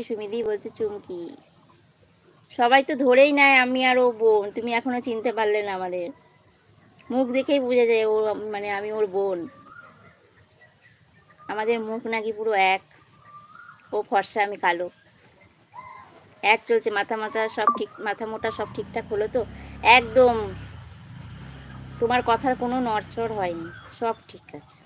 চুমকি সুমিদি বলছে চুমকি। সবাই তো ধরেই নেয় আমি আর ও বোন, তুমি এখনো চিনতে পারলে না আমাদের। মুখ দেখেই বুঝে যায় ও মানে আমি ওর বোন। আমাদের মুখ নাকি পুরো এক, ও ফর্সা আমি কালো। অ্যাড চলছে, মাথা সব ঠিক, মাথা মোটা সব ঠিকঠাক হলো তো? একদম, তোমার কথার কোনো নড়চড় হয়নি, সব ঠিক আছে।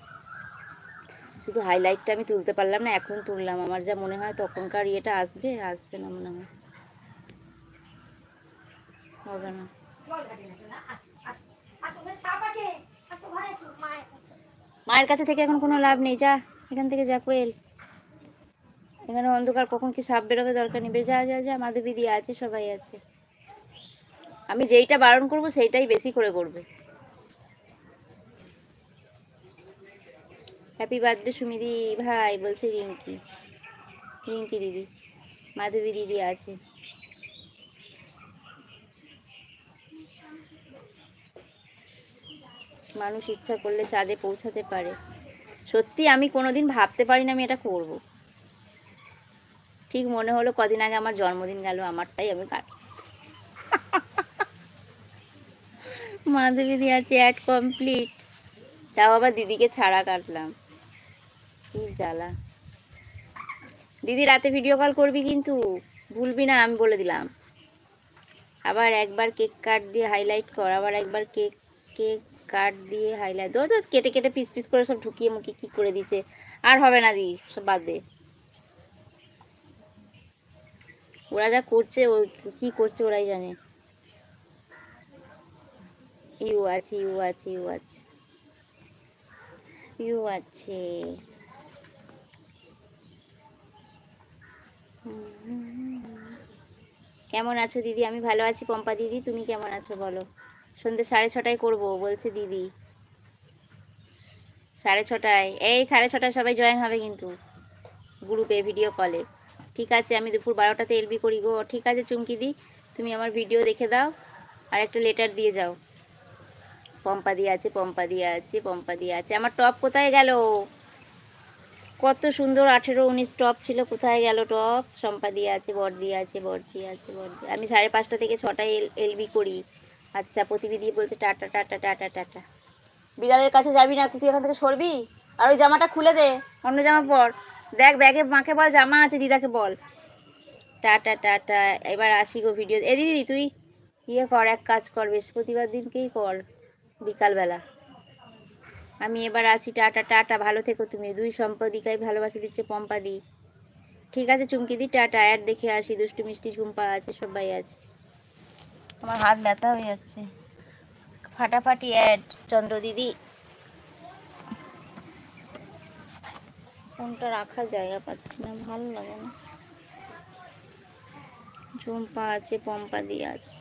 শুধু হাইলাইটটা আমি তুলতে পারলাম না, এখন তুললাম। আমার যা মনে হয় তখনকার ইয়েটা আসবে, আসবে না মনে হয়, হবে না। মায়ের কাছে থেকে এখন কোনো লাভ নেই, যা এখান থেকে, যা কোয়েল। এখানে অন্ধকার, কখন কি সাপ বেরোবে দরকার নেই, যা যা যা। মাধবী দিয়ে আছে, সবাই আছে। আমি যেইটা বারণ করব সেইটাই বেশি করে করবে। হ্যাপি বার্থডে সুমিদি ভাই বলছে রিঙ্কি, রিঙ্কি দিদি। মাধবী দিদি আছে। মানুষ ইচ্ছা করলে চাঁদে পৌঁছাতে পারে। সত্যি আমি কোনোদিন ভাবতে পারিনি আমি এটা করব। ঠিক মনে হলো কদিন আগে আমার জন্মদিন গেল, আমারটাই আমি কাট। মাধবী দিদি আছে, অ্যাড কমপ্লিট। তাও আবার দিদিকে ছাড়া কাটলাম, কি জ্বালা। দিদি রাতে ভিডিও কল করবি কিন্তু, ভুলবি না, আমি বলে দিলাম। আবার একবার কেক কাট দিয়ে হাইলাইট কর, আবার একবার কেক কেক কাট দিয়ে হাইলাইট দো। তো কেটে কেটে পিস পিস করে সব ঢুকিয়ে মুখে কি করে দিচ্ছে। আর হবে না দি, সব বাদ দে। ওরা যা করছে, ও কি করছে ওরাই জানে। ইউ আছে, ইউ আছে, ইউ আছে, ইউ আছে। কেমন আছো দিদি? আমি ভালো আছি পম্পা দিদি, তুমি কেমন আছো বলো? সন্ধ্যে 6:30টায় করবো বলছে দিদি, 6:30। এই 6:30 সবাই জয়েন হবে কিন্তু গ্রুপে ভিডিও কলে। ঠিক আছে, আমি দুপুর 12টাতে এলবি করি গো। ঠিক আছে চুমকি দি, তুমি আমার ভিডিও দেখে দাও আর একটা লেটার দিয়ে যাও। পম্পা দিয়ে আছে, পম্পা দিয়ে আছে, পম্পা দিয়ে আছে। আমার টপ কোথায় গেল? কত সুন্দর 18-19 টপ ছিল, কোথায় গেল টপ? শম্পা দিয়ে আছে, বর দিয়ে আছে, বর দিয়ে আছে, বর দিয়ে। আমি 5:30 থেকে 6টায় এলবি করি। আচ্ছা, প্রতিবি দিয়ে বলছে টাটা টাটা টাটা টাটা। বিড়ালের কাছে যাবি না, তুই এখান থেকে সরবি। আর ওই জামাটা খুলে দে, অন্য জামা পর। দেখ ব্যাগে, মাকে বল জামা আছে, দিদাকে বল। Tata tata. এবার আসি গো ভিডিও। এ দিদি তুই ইয়ে কর, এক কাজ কর, বৃহস্পতিবার দিনকেই কর বিকালবেলা। আমি এবার আসি, টাটা টাটা, ভালো থেকো তুমি। দুই সম্পাদিকায় ভালোবাসা দিচ্ছে পম্পা দি। ঠিক আছে চুমকি দি, টাটা। অ্যাড দেখে আসি, দুষ্টু মিষ্টি ঝুম্পা আছে, সবাই আছে। আমার হাত ব্যথা হয়ে যাচ্ছে। ফাটাফাটি অ্যাড চন্দ্র দিদি। ফোনটা রাখার জায়গা পাচ্ছি না, ভালো লাগে না। ঝুম্পা আছে, পম্পা দি আছে।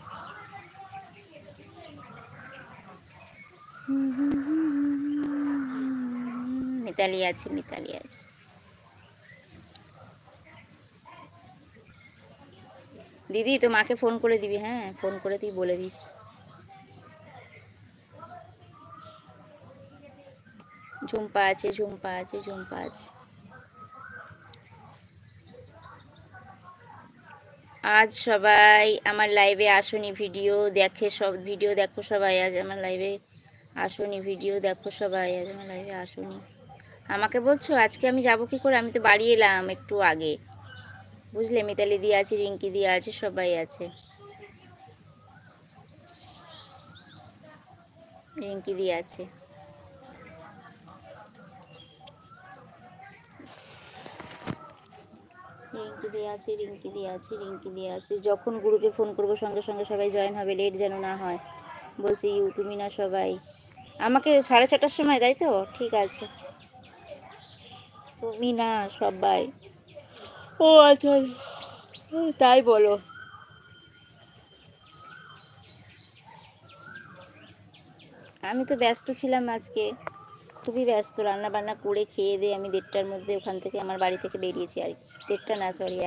মিতালি আছে, মিতালি আছে। দিদি তো মাকে ফোন করে দিবি, হ্যাঁ ফোন করে তুই বলে দিস। ঝুম্পা আছে, ঝুম্পা আছে, ঝুম্পা আছে। আজ সবাই আমার লাইভে আসুনি, ভিডিও দেখে সব, ভিডিও দেখো সবাই। আজ আমার লাইভে আসুনি, ভিডিও দেখো সবাই। আজ আমার লাইভে আসুনি। আমাকে বলছো আজকে আমি যাব কি করে? আমি তো বাড়ি এলাম একটু আগে, বুঝলে। মিতালি দিয়ে আছে, রিঙ্কি দিয়ে আছে, সবাই আছে। রিঙ্কি দিয়ে আছে। রিঙ্কি দিয়ে আছে, রিঙ্কি দিয়ে আছে, রিঙ্কি দিয়ে আছে। যখন গ্রুপে ফোন করবো সঙ্গে সঙ্গে সবাই জয়েন হবে, লেট যেন না হয়। বলছি ইউ, তুমি না সবাই। আমাকে 6:30টার সময়, তাই তো? ঠিক আছে, তুমি না সবাই। ও আচ্ছা, তাই বলো। আমি তো ব্যস্ত ছিলাম আজকে, খুবই ব্যস্ত। রান্না বান্না করে খেয়ে দিয়ে আমি 1:30টার মধ্যে ওখান থেকে, আমার বাড়ি থেকে বেরিয়েছি। আর 1:30 না, সরি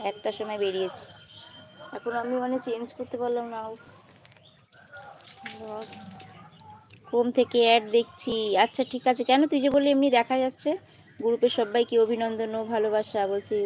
1টার সময় বেরিয়েছি। এখন আমি মানে চেঞ্জ করতে পারলাম না। হোম থেকে অ্যাড দেখছি। আচ্ছা ঠিক আছে, কেন? তুই যে বললি এমনি দেখা যাচ্ছে। গ্রুপের সবাইকে অভিনন্দন ও ভালোবাসা বলছি।